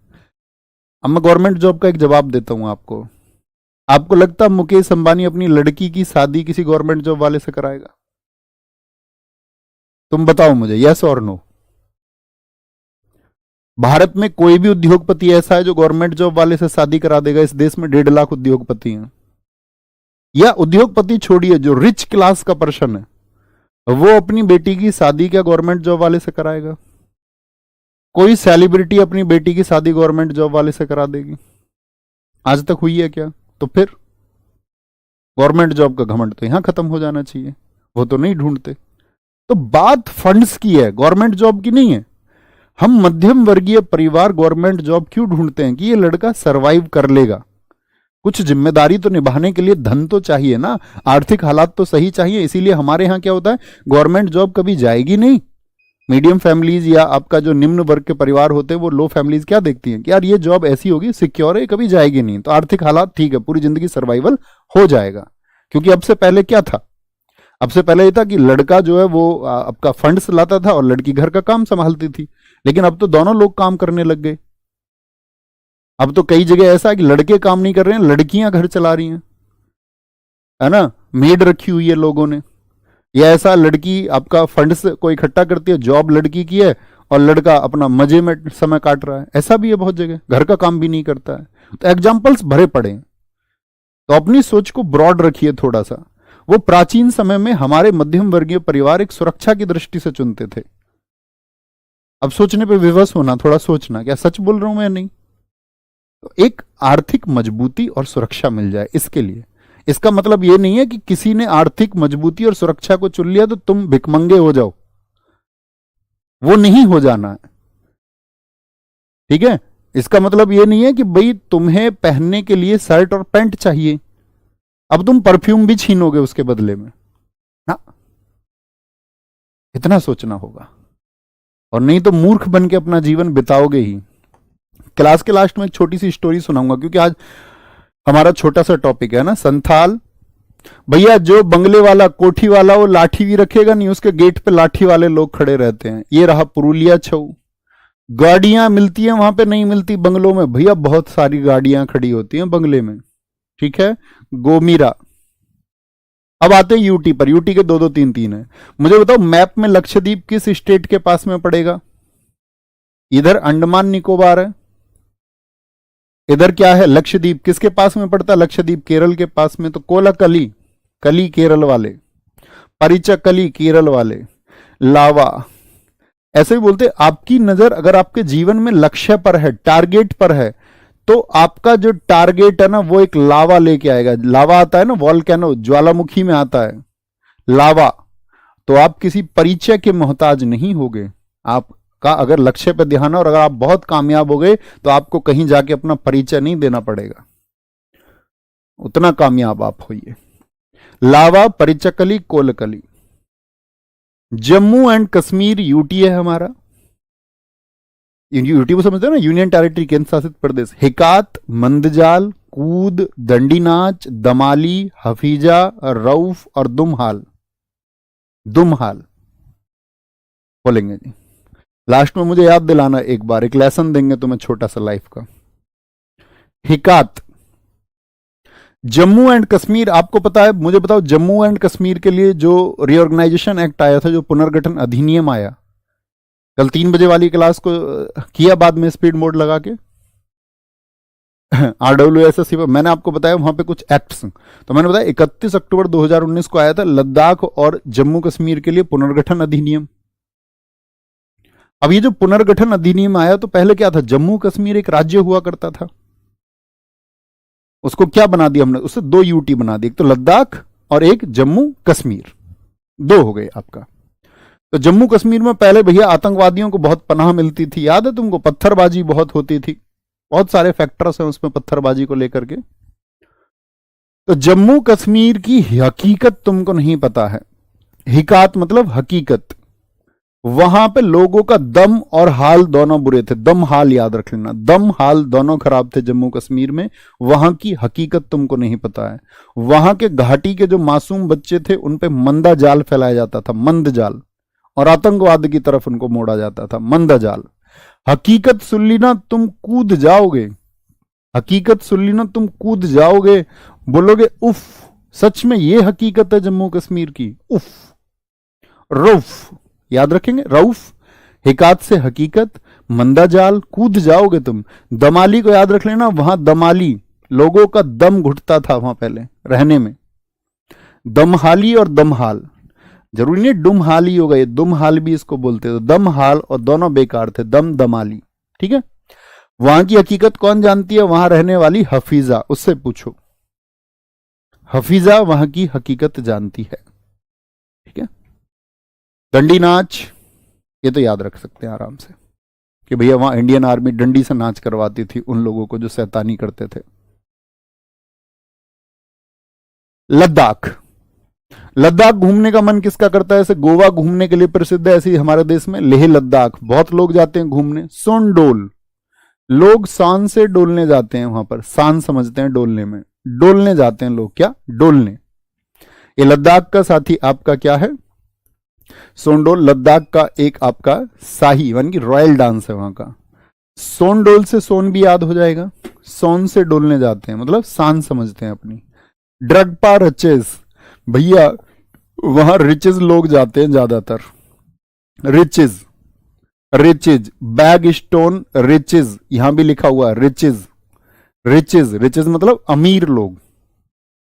अब मैं गवर्नमेंट जॉब का एक जवाब देता हूं आपको। आपको लगता है मुकेश अंबानी अपनी लड़की की शादी किसी गवर्नमेंट जॉब वाले से कराएगा? तुम बताओ मुझे, यस और नो। भारत में कोई भी उद्योगपति ऐसा है जो गवर्नमेंट जॉब वाले से शादी करा देगा? इस देश में 1.5 लाख उद्योगपति हैं। या उद्योगपति छोड़िए, जो रिच क्लास का पर्सन है वो अपनी बेटी की शादी क्या गवर्नमेंट जॉब वाले से कराएगा? कोई सेलिब्रिटी अपनी बेटी की शादी गवर्नमेंट जॉब वाले से करा देगी? आज तक हुई है क्या? तो फिर गवर्नमेंट जॉब का घमंड तो यहां खत्म हो जाना चाहिए, वो तो नहीं ढूंढते। तो बात फंड्स की है, गवर्नमेंट जॉब की नहीं है। हम मध्यम वर्गीय परिवार गवर्नमेंट जॉब क्यों ढूंढते हैं? कि ये लड़का सरवाइव कर लेगा। कुछ जिम्मेदारी तो निभाने के लिए धन तो चाहिए ना, आर्थिक हालात तो सही चाहिए। इसीलिए हमारे यहां क्या होता है, गवर्नमेंट जॉब कभी जाएगी नहीं। मीडियम फैमिलीज या आपका जो निम्न वर्ग के परिवार होते हैं, वो लो फैमिलीज क्या देखती हैं कि यार ये जॉब ऐसी होगी, सिक्योर है, कभी जाएगी नहीं, तो आर्थिक हालात ठीक है, पूरी जिंदगी सर्वाइवल हो जाएगा। क्योंकि अब से पहले क्या था? अब से पहले ये था कि लड़का जो है वो आपका फंड्स लाता था और लड़की घर का काम संभालती थी। लेकिन अब तो दोनों लोग काम करने लग गए। अब तो कई जगह ऐसा है कि लड़के काम नहीं कर रहे हैं, लड़कियां घर चला रही हैं, है ना, मेड रखी हुई है लोगों ने। या ऐसा लड़की आपका फंड्स को इकट्ठा करती है, जॉब लड़की की है और लड़का अपना मजे में समय काट रहा है। ऐसा भी है बहुत जगह, घर का काम भी नहीं करता है। तो एग्जाम्पल्स भरे पड़े हैं। तो अपनी सोच को ब्रॉड रखिए थोड़ा सा। वो प्राचीन समय में हमारे मध्यम वर्गीय परिवार एक सुरक्षा की दृष्टि से चुनते थे। अब सोचने पे विवश होना, थोड़ा सोचना, क्या सच बोल रहा हूं मैं? नहीं। तो एक आर्थिक मजबूती और सुरक्षा मिल जाए इसके लिए। इसका मतलब यह नहीं है कि किसी ने आर्थिक मजबूती और सुरक्षा को चुन लिया तो तुम भिकमंगे हो जाओ, वो नहीं हो जाना है, ठीक है। इसका मतलब यह नहीं है कि भाई तुम्हें पहनने के लिए शर्ट और पैंट चाहिए, अब तुम परफ्यूम भी छीनोगे उसके बदले में ना। इतना सोचना होगा, और नहीं तो मूर्ख बन के अपना जीवन बिताओगे ही। क्लास के लास्ट में एक छोटी सी स्टोरी सुनाऊंगा, क्योंकि आज हमारा छोटा सा टॉपिक है ना, संथाल। भैया जो बंगले वाला, कोठी वाला, वो लाठी भी रखेगा नहीं, उसके गेट पे लाठी वाले लोग खड़े रहते हैं। ये रहा पुरुलिया छऊ। गाड़ियां मिलती हैं वहां पे, नहीं मिलती बंगलों में। भैया बहुत सारी गाड़ियां खड़ी होती हैं बंगले में, ठीक है। गोमीरा। अब आते हैं यूटी पर। यूटी के 2-2 3-3 है। मुझे बताओ मैप में लक्षद्वीप किस स्टेट के पास में पड़ेगा? इधर अंडमान निकोबार है, इधर क्या है लक्षद्वीप। किसके पास में पड़ता है लक्षद्वीप? केरल के पास में। तो कोलाकली, कली केरल वाले, परिचकली केरल वाले, लावा। ऐसे भी बोलते आपकी नजर अगर आपके जीवन में लक्ष्य पर है, टारगेट पर है, तो आपका जो टारगेट है ना वो एक लावा लेके आएगा। लावा आता है ना, वॉल्केनो, ज्वालामुखी में आता है लावा। तो आप किसी परिचय के मोहताज नहीं होगे। आपका अगर लक्ष्य पर ध्यान है और अगर आप बहुत कामयाब हो गए तो आपको कहीं जाके अपना परिचय नहीं देना पड़ेगा, उतना कामयाब आप होइए। लावा, परिचकली, कोलकली। जम्मू एंड कश्मीर यूटी है हमारा। यूटी को समझते हैं ना, यूनियन टेरिटरी, केंद्र शासित प्रदेश। हिकात, मंदजाल, कूद, दंडीनाच, दमाली, हफीजा, रऊफ और दुमहाल। दुमहाल बोलेंगे जी। लास्ट में मुझे याद दिलाना एक बार, एक लेसन देंगे तुम्हें छोटा सा लाइफ का। हिकात, जम्मू एंड कश्मीर। आपको पता है, मुझे बताओ जम्मू एंड कश्मीर के लिए जो रीऑर्गेनाइजेशन एक्ट आया था, जो पुनर्गठन अधिनियम आया, कल 3 बजे वाली क्लास को किया बाद में स्पीड मोड लगा के RWSS पर मैंने आपको बताया वहां पे कुछ एक्ट्स। तो मैंने बताया 31 अक्टूबर 2019 को आया था लद्दाख और जम्मू कश्मीर के लिए पुनर्गठन अधिनियम। अब ये जो पुनर्गठन अधिनियम आया, तो पहले क्या था, जम्मू कश्मीर एक राज्य हुआ करता था, उसको क्या बना दिया हमने, उससे 2 यूटी बना दी, एक तो लद्दाख और एक जम्मू कश्मीर, 2 हो गए आपका। तो जम्मू कश्मीर में पहले भैया आतंकवादियों को बहुत पनाह मिलती थी, याद है तुमको? पत्थरबाजी बहुत होती थी, बहुत सारे फैक्टर्स हैं उसमें पत्थरबाजी को लेकर के। तो जम्मू कश्मीर की हकीकत तुमको नहीं पता है। हिकात मतलब हकीकत। वहां पे लोगों का दम और हाल दोनों बुरे थे। दम हाल याद रख लेना, दम हाल दोनों खराब थे जम्मू कश्मीर में। वहां की हकीकत तुमको नहीं पता है। वहां के घाटी के जो मासूम बच्चे थे उन पे मंदा जाल फैलाया जाता था, मंद जाल, और आतंकवाद की तरफ उनको मोड़ा जाता था, मंदा जाल। हकीकत सुन ली ना तुम कूद जाओगे, हकीकत सुन ली ना तुम कूद जाओगे, बोलोगे उफ, सच में ये हकीकत है जम्मू कश्मीर की, उफ। रऊफ याद रखेंगे, रऊफ, हिकात से हकीकत, मंदा जाल, कूद जाओगे तुम। दमाली को याद रख लेना, वहां दमाली, लोगों का दम घुटता था वहां पहले रहने में। दमहाली और दमहाल, जरूरी नहीं डुमहाल ही होगा, ये दुमहाल भी इसको बोलते थे। दमहाल और दोनों बेकार थे, दम दमाली, ठीक है। वहां की हकीकत कौन जानती है? वहां रहने वाली हफीजा, उससे पूछो। हफीजा वहां की हकीकत जानती है, ठीक है। डंडी नाच, ये तो याद रख सकते हैं आराम से कि भैया वहां इंडियन आर्मी डंडी से नाच करवाती थी उन लोगों को जो शैतानी करते थे। लद्दाख, लद्दाख घूमने का मन किसका करता है? ऐसे गोवा घूमने के लिए प्रसिद्ध है, ऐसे ही हमारे देश में लेह लद्दाख बहुत लोग जाते हैं घूमने। सोनडोल, लोग शान से डोलने जाते हैं वहां पर, शान समझते हैं डोलने में, डोलने जाते हैं लोग, क्या डोलने। ये लद्दाख का साथी आपका क्या है? सोनडोल लद्दाख का एक आपका शाही यानी कि रॉयल डांस है वहां का। सोनडोल से सोन भी याद हो जाएगा, सोन से डोलने जाते हैं मतलब शान समझते हैं अपनी। ड्रगपा रचेस, भैया वहां रिचेज लोग जाते हैं ज्यादातर, riches, riches, bag stone riches, यहां भी लिखा हुआ है रिचेज, रिचेज, रिचेज मतलब अमीर लोग,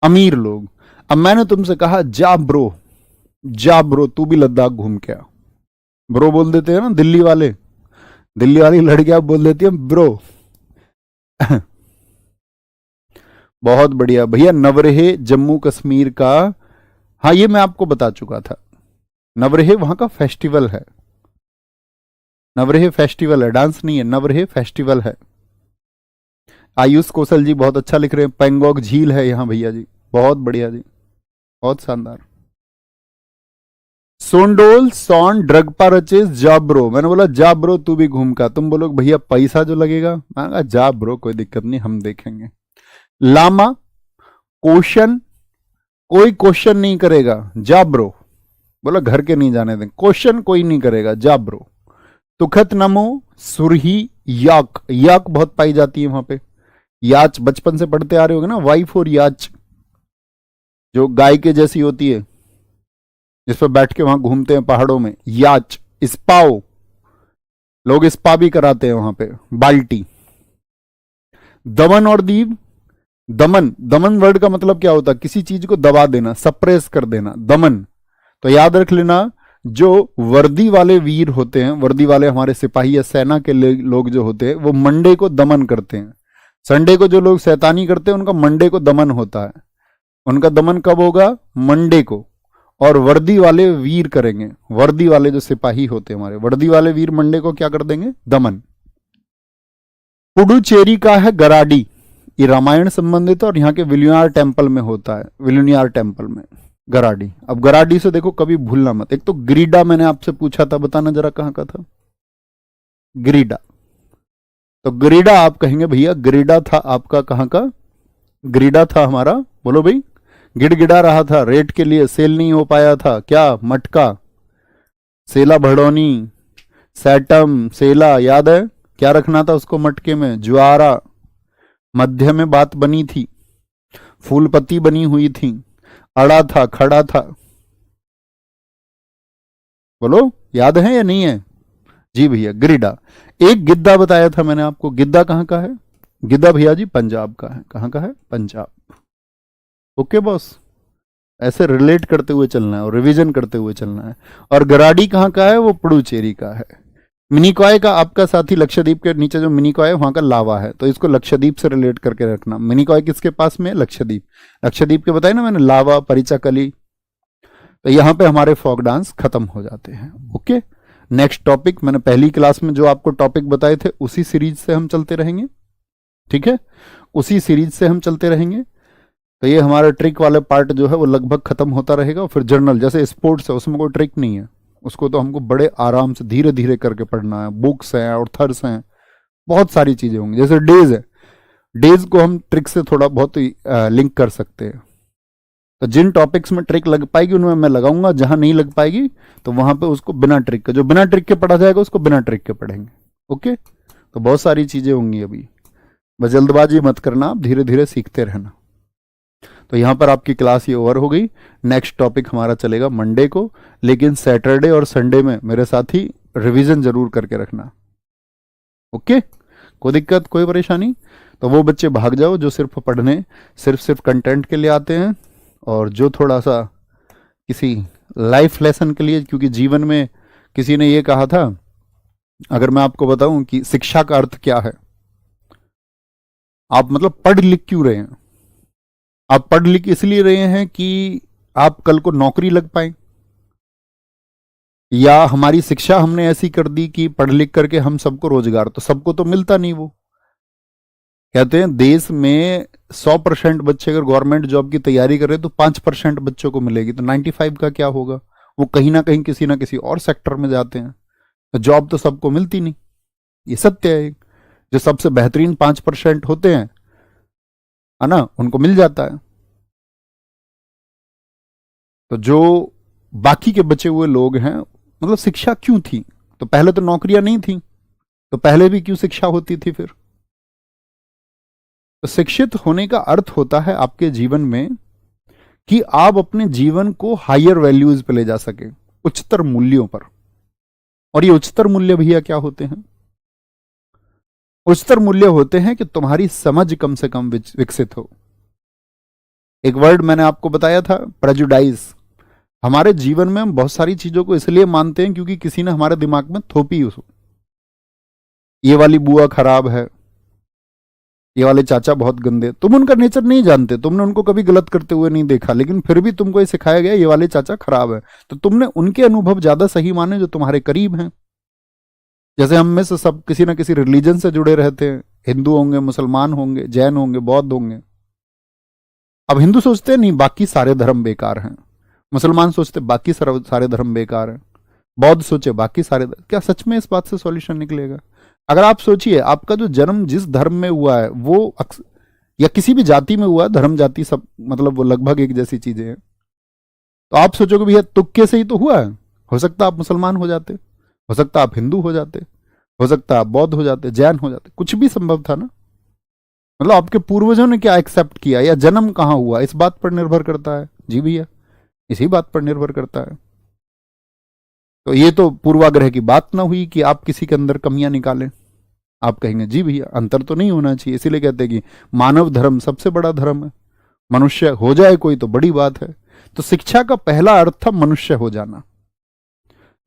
अमीर लोग। अब मैंने तुमसे कहा जा ब्रो, जा ब्रो, तू भी लद्दाख घूम के आ। ब्रो बोल देते हैं ना दिल्ली वाले, दिल्ली वाली लड़कियां बोल देती है ब्रो। बहुत बढ़िया भैया। नवरेह जम्मू कश्मीर का, हाँ ये मैं आपको बता चुका था, नवरेह वहां का फेस्टिवल है, नवरेह फेस्टिवल है, डांस नहीं है, नवरेह फेस्टिवल है। आयुष कौशल जी बहुत अच्छा लिख रहे हैं। पेंगोंग झील है यहां भैया जी, बहुत बढ़िया जी, बहुत शानदार। सोंडोल, सोन, ड्रगपा रचेस, जा ब्रो, मैंने बोला जा ब्रो तू भी घूम का, तुम बोलो भैया पैसा जो लगेगा, मैं कहा जा ब्रो कोई दिक्कत नहीं हम देखेंगे। लामा, क्वेश्चन, कोई क्वेश्चन नहीं करेगा, जा ब्रो, बोला घर के नहीं जाने दें, क्वेश्चन कोई नहीं करेगा, जा ब्रो। तुखत नमो, सुरही, याक, याक बहुत पाई जाती है वहां पे। याच बचपन से पढ़ते आ रहे होगे ना, वाइफ और याच, जो गाय के जैसी होती है जिस पर बैठ के वहां घूमते हैं पहाड़ों में, याच। स्पाओ, लोग स्पा भी कराते हैं वहां पे, बाल्टी। दमन और दीव, दमन, दमन वर्ड का मतलब क्या होता है? किसी चीज को दबा देना, सप्रेस कर देना, दमन। तो याद रख लेना, जो वर्दी वाले वीर होते हैं, वर्दी वाले हमारे सिपाही या सेना के लोग जो होते हैं, वो मंडे को दमन करते हैं। संडे को जो लोग शैतानी करते हैं उनका मंडे को दमन होता है। उनका दमन कब होगा? मंडे को। और वर्दी वाले वीर करेंगे, वर्दी वाले जो सिपाही होते हैं हमारे, वर्दी वाले वीर मंडे को क्या कर देंगे? दमन। पुडुचेरी का है गराडी, ये रामायण संबंधित और यहाँ के विलुनियार टेम्पल में होता है, विलुनियार टेम्पल में गराडी। अब गराडी से देखो कभी भूलना मत। एक तो ग्रीडा मैंने आपसे पूछा था, बताना जरा कहां का था ग्रीडा। तो ग्रीडा आप कहेंगे भैया, ग्रीडा था आपका कहां का? ग्रीडा था हमारा, बोलो भाई, गिड़गिड़ा रहा था, रेट के लिए सेल नहीं हो पाया था, क्या? मटका, सेला भड़ोनी, सैटम, सेला, याद है क्या रखना था उसको मटके में? ज्वारा, मध्य में बात बनी थी, फूलपत्ती बनी हुई थी, अड़ा था, खड़ा था, बोलो याद है या नहीं है? जी भैया गिरिडा। एक गिद्दा बताया था मैंने आपको, गिद्दा कहां का है? गिद्दा भैया जी पंजाब का है। कहां का है? पंजाब। ओके बॉस, ऐसे रिलेट करते हुए चलना है और रिवीजन करते हुए चलना है। और गराडी कहां का है? वो पुडुचेरी का है। मिनिकॉय का आपका साथी लक्षद्वीप के नीचे जो मिनिकॉय है वहां का लावा है, तो इसको लक्षद्वीप से रिलेट करके रखना। मिनिकॉय किसके पास में? लक्षद्वीप। लक्षद्वीप के बताए ना मैंने, लावा, परिचाकली, तो यहां पे हमारे फोक डांस खत्म हो जाते हैं। ओके, नेक्स्ट टॉपिक, मैंने पहली क्लास में जो आपको टॉपिक बताए थे उसी सीरीज से हम चलते रहेंगे। ठीक है, उसी सीरीज से हम चलते रहेंगे। तो ये हमारा ट्रिक वाला पार्ट जो है वो लगभग खत्म होता रहेगा। फिर जर्नल, जैसे स्पोर्ट्स है उसमें कोई ट्रिक नहीं है, उसको तो हमको बड़े आराम से धीरे धीरे करके पढ़ना है। बुक्स हैं, ऑथर्स हैं, बहुत सारी चीजें होंगी। जैसे डेज है, डेज को हम ट्रिक से थोड़ा बहुत लिंक कर सकते हैं। तो जिन टॉपिक्स में ट्रिक लग पाएगी उनमें मैं लगाऊंगा, जहां नहीं लग पाएगी तो वहां पे उसको बिना ट्रिक के, जो बिना ट्रिक के पढ़ा जाएगा उसको बिना ट्रिक के पढ़ेंगे। ओके, तो बहुत सारी चीजें होंगी अभी, बस जल्दबाजी मत करना, आप धीरे धीरे सीखते रहना। तो यहां पर आपकी क्लास ये ओवर हो गई। नेक्स्ट टॉपिक हमारा चलेगा मंडे को, लेकिन सैटरडे और संडे में मेरे साथ ही रिवीजन जरूर करके रखना। ओके, कोई दिक्कत, कोई परेशानी? तो वो बच्चे भाग जाओ जो सिर्फ पढ़ने, सिर्फ कंटेंट के लिए आते हैं, और जो थोड़ा सा किसी लाइफ लेसन के लिए, क्योंकि जीवन में किसी ने ये कहा था, अगर मैं आपको बताऊं कि शिक्षा का अर्थ क्या है, आप मतलब पढ़ लिख क्यों रहे हैं? आप पढ़ लिख इसलिए रहे हैं कि आप कल को नौकरी लग पाए, या हमारी शिक्षा हमने ऐसी कर दी कि पढ़ लिख करके हम सबको रोजगार, तो सबको तो मिलता नहीं। वो कहते हैं देश में 100% बच्चे अगर गवर्नमेंट जॉब की तैयारी कर रहे तो 5% बच्चों को मिलेगी, तो 95 का क्या होगा? वो कहीं ना कहीं किसी ना किसी और सेक्टर में जाते हैं। तो जॉब तो सबको मिलती नहीं, ये सत्य है। जो सबसे बेहतरीन 5% होते हैं, है ना, उनको मिल जाता है। तो जो बाकी के बचे हुए लोग हैं, मतलब शिक्षा क्यों थी? तो पहले तो नौकरियां नहीं थी, तो पहले भी क्यों शिक्षा होती थी फिर? तो शिक्षित होने का अर्थ होता है आपके जीवन में कि आप अपने जीवन को हायर वैल्यूज पे ले जा सके, उच्चतर मूल्यों पर। और ये उच्चतर मूल्य भैया क्या होते हैं? उच्चतर मूल्य होते हैं कि तुम्हारी समझ कम से कम विकसित हो। एक वर्ड मैंने आपको बताया था, प्रेजुडाइज। हमारे जीवन में हम बहुत सारी चीजों को इसलिए मानते हैं क्योंकि किसी ने हमारे दिमाग में थोपी उसको, ये वाली बुआ खराब है, ये वाले चाचा बहुत गंदे। तुम उनका नेचर नहीं जानते, तुमने उनको कभी गलत करते हुए नहीं देखा, लेकिन फिर भी तुमको ये सिखाया गया ये वाले चाचा खराब है, तो तुमने उनके अनुभव ज्यादा सही माने जो तुम्हारे करीब हैं। जैसे हम में से सब किसी ना किसी रिलीजन से जुड़े रहते हैं, हिंदू होंगे, मुसलमान होंगे, जैन होंगे, बौद्ध होंगे। अब हिंदू सोचते हैं नहीं बाकी सारे धर्म बेकार हैं, मुसलमान सोचते बाकी सारे धर्म बेकार हैं, बौद्ध सोचे बाकी सारे क्या सच में इस बात से सॉल्यूशन निकलेगा? अगर आप सोचिए, आपका जो जन्म जिस धर्म में हुआ है वो या किसी भी जाति में हुआ है, धर्म जाति सब मतलब वो लगभग एक जैसी चीजें हैं, तो आप सोचोगे भैया तुक्के से ही तो हुआ है, हो सकता आप मुसलमान हो जाते, हो सकता आप हिंदू हो जाते, हो सकता आप बौद्ध हो जाते, जैन हो जाते, कुछ भी संभव था ना। मतलब आपके पूर्वजों ने क्या एक्सेप्ट किया या जन्म कहां हुआ, इस बात पर निर्भर करता है। जी भैया, इसी बात पर निर्भर करता है। तो ये तो पूर्वाग्रह की बात ना हुई कि आप किसी के अंदर कमियां निकालें। आप कहेंगे जी भैया अंतर तो नहीं होना चाहिए, इसीलिए कहते हैं कि मानव धर्म सबसे बड़ा धर्म है, मनुष्य हो जाए कोई तो बड़ी बात है। तो शिक्षा का पहला अर्थ था मनुष्य हो जाना।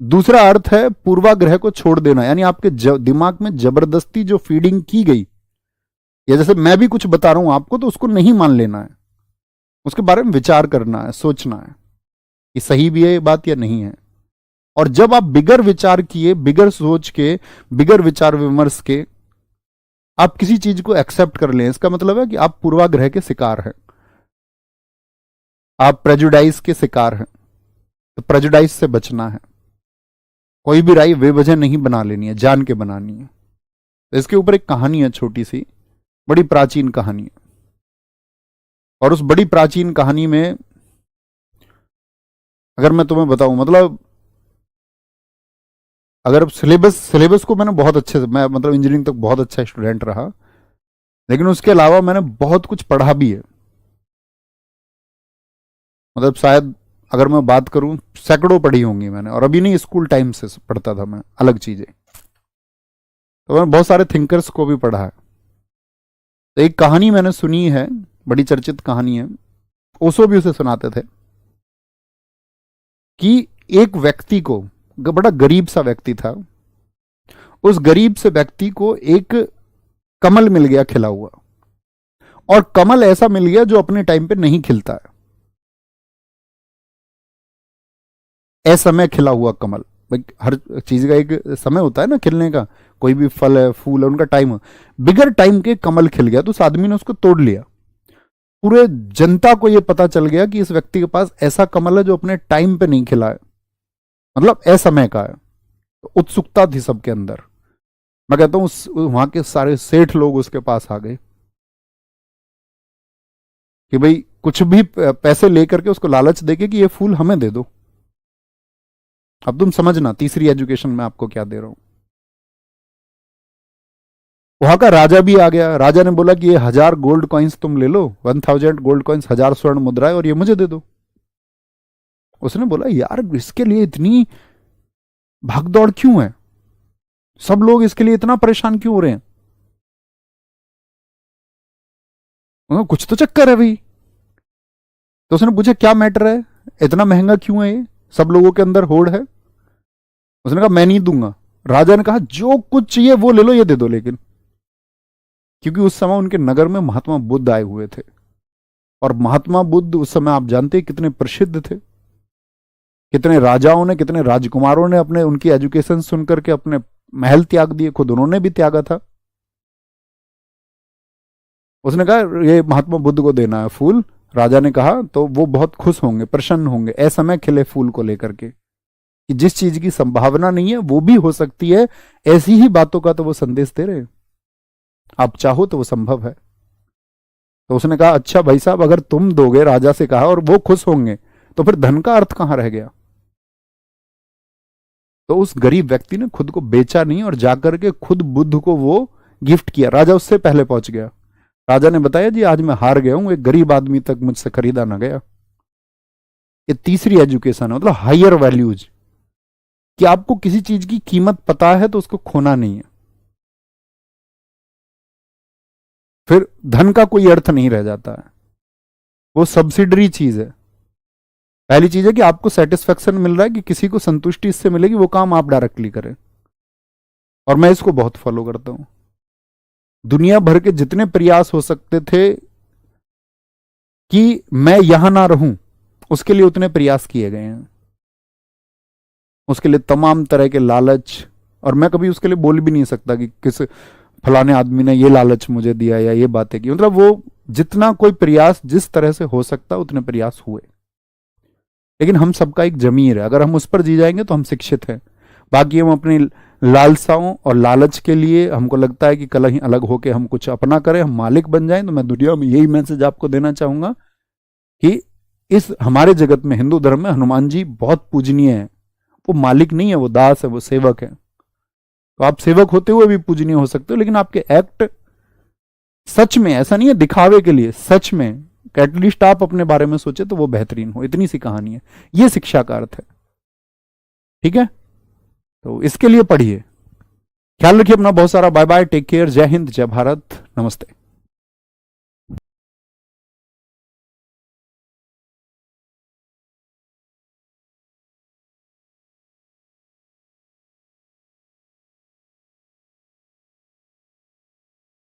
दूसरा अर्थ है पूर्वाग्रह को छोड़ देना, यानी आपके दिमाग में जबरदस्ती जो फीडिंग की गई, या जैसे मैं भी कुछ बता रहा हूं आपको तो उसको नहीं मान लेना है, उसके बारे में विचार करना है, सोचना है कि सही भी है ये बात या नहीं है। और जब आप बिगर विचार किए, बिगर सोच के, बिगर विचार विमर्श के आप किसी चीज को एक्सेप्ट कर लें, इसका मतलब है कि आप पूर्वाग्रह के शिकार हैं, आप प्रेजुडाइज के शिकार हैं। तो प्रेजुडाइज से बचना है, कोई भी राय बेवजह नहीं बना लेनी है, जान के बनानी है। तो इसके ऊपर एक कहानी है, छोटी सी, बड़ी प्राचीन कहानी है। और उस बड़ी प्राचीन कहानी में अगर मैं तुम्हें बताऊं, मतलब अगर सिलेबस को मैंने बहुत अच्छे से, मैं मतलब इंजीनियरिंग तक बहुत अच्छा स्टूडेंट रहा, लेकिन उसके अलावा मैंने बहुत कुछ पढ़ा भी है। मतलब शायद अगर मैं बात करूं सैकड़ों पढ़ी होंगी मैंने, और अभी नहीं, स्कूल टाइम से पढ़ता था मैं अलग चीजें। तो मैंने बहुत सारे थिंकर्स को भी पढ़ा है। तो एक कहानी मैंने सुनी है, बड़ी चर्चित कहानी है, ओशो भी उसे सुनाते थे, कि एक व्यक्ति को, बड़ा गरीब सा व्यक्ति था, उस गरीब से व्यक्ति को एक कमल मिल गया खिला हुआ, और कमल ऐसा मिल गया जो अपने टाइम पे नहीं खिलता है। असमय खिला हुआ कमल। भाई हर चीज का एक समय होता है ना खिलने का, कोई भी फल है फूल है उनका टाइम है। बिगर टाइम के कमल खिल गया तो उस आदमी ने उसको तोड़ लिया। पूरे जनता को यह पता चल गया कि इस व्यक्ति के पास ऐसा कमल है जो अपने टाइम पे नहीं खिला है, मतलब असमय का है। तो उत्सुकता थी सबके अंदर। मैं कहता हूं वहां के सारे सेठ लोग उसके पास आ गए कि भाई कुछ भी पैसे लेकर के उसको लालच देके कि ये फूल हमें दे दो। अब तुम समझना तीसरी एजुकेशन में आपको क्या दे रहा हूं। वहां का राजा भी आ गया। राजा ने बोला कि ये 1000 गोल्ड कॉइन्स तुम ले लो, 1000 गोल्ड कॉइन्स, 1000 स्वर्ण मुद्राएं, और ये मुझे दे दो। उसने बोला यार इसके लिए इतनी भागदौड़ क्यों है, सब लोग इसके लिए इतना परेशान क्यों हो रहे हैं, कुछ तो चक्कर है भाई। तो उसने पूछा क्या मैटर है, इतना महंगा क्यों है ये, सब लोगों के अंदर होड़ है। उसने कहा मैं नहीं दूंगा। राजा ने कहा जो कुछ चाहिए वो ले लो, ये दे दो लेकिन। क्योंकि उस समय उनके नगर में महात्मा बुद्ध आए हुए थे, और महात्मा बुद्ध उस समय आप जानते हैं कितने प्रसिद्ध थे। कितने राजाओं ने, कितने राजकुमारों ने अपने उनकी एजुकेशन सुनकर के अपने महल त्याग दिए, खुद उन्होंने भी त्यागा था। उसने कहा ये महात्मा बुद्ध को देना है फूल। राजा ने कहा तो वो बहुत खुश होंगे, प्रसन्न होंगे असमय खिले फूल को लेकर के, कि जिस चीज की संभावना नहीं है वो भी हो सकती है। ऐसी ही बातों का तो वो संदेश दे रहे, आप चाहो तो वो संभव है। तो उसने कहा अच्छा भाई साहब अगर तुम दोगे, राजा से कहा, और वो खुश होंगे, तो फिर धन का अर्थ कहां रह गया। तो उस गरीब व्यक्ति ने खुद को बेचा नहीं और जाकर के खुद बुद्ध को वो गिफ्ट किया। राजा उससे पहले पहुंच गया। राजा ने बताया जी आज मैं हार गया हूं, एक गरीब आदमी तक मुझसे खरीदा ना गया। ये तीसरी एजुकेशन है, मतलब हायर वैल्यूज, कि आपको किसी चीज की कीमत पता है तो उसको खोना नहीं है। फिर धन का कोई अर्थ नहीं रह जाता है, वो सब्सिडरी चीज है। पहली चीज है कि आपको सेटिस्फेक्शन मिल रहा है, कि किसी को संतुष्टि इससे मिलेगी, वो काम आप डायरेक्टली करें। और मैं इसको बहुत फॉलो करता हूं। दुनिया भर के जितने प्रयास हो सकते थे कि मैं यहां ना रहूं, उसके लिए उतने प्रयास किए गए हैं। उसके लिए तमाम तरह के लालच, और मैं कभी उसके लिए बोल भी नहीं सकता कि किस फलाने आदमी ने ये लालच मुझे दिया या ये बातें की। मतलब वो जितना कोई प्रयास जिस तरह से हो सकता उतने प्रयास हुए। लेकिन हम सबका एक जमीर है, अगर हम उस पर जी जाएंगे तो हम शिक्षित हैं। बाकी हम अपनी लालसाओं और लालच के लिए, हमको लगता है कि कल ही अलग होकर हम कुछ अपना करें, हम मालिक बन जाएं। तो मैं दुनिया में यही मैसेज आपको देना चाहूंगा कि इस हमारे जगत में, हिंदू धर्म में, हनुमान जी बहुत पूजनीय है। वो मालिक नहीं है, वो दास है, वो सेवक है। तो आप सेवक होते हुए भी पूजनीय हो सकते हो, लेकिन आपके एक्ट सच में, ऐसा नहीं है दिखावे के लिए, सच में एटलीस्ट आप अपने बारे में सोचे तो वो बेहतरीन हो। इतनी सी कहानी है, ये शिक्षा का अर्थ है। ठीक है, तो इसके लिए पढ़िए। ख्याल रखिए अपना बहुत सारा। बाय बाय, टेक केयर, जय हिंद, जय भारत, नमस्ते।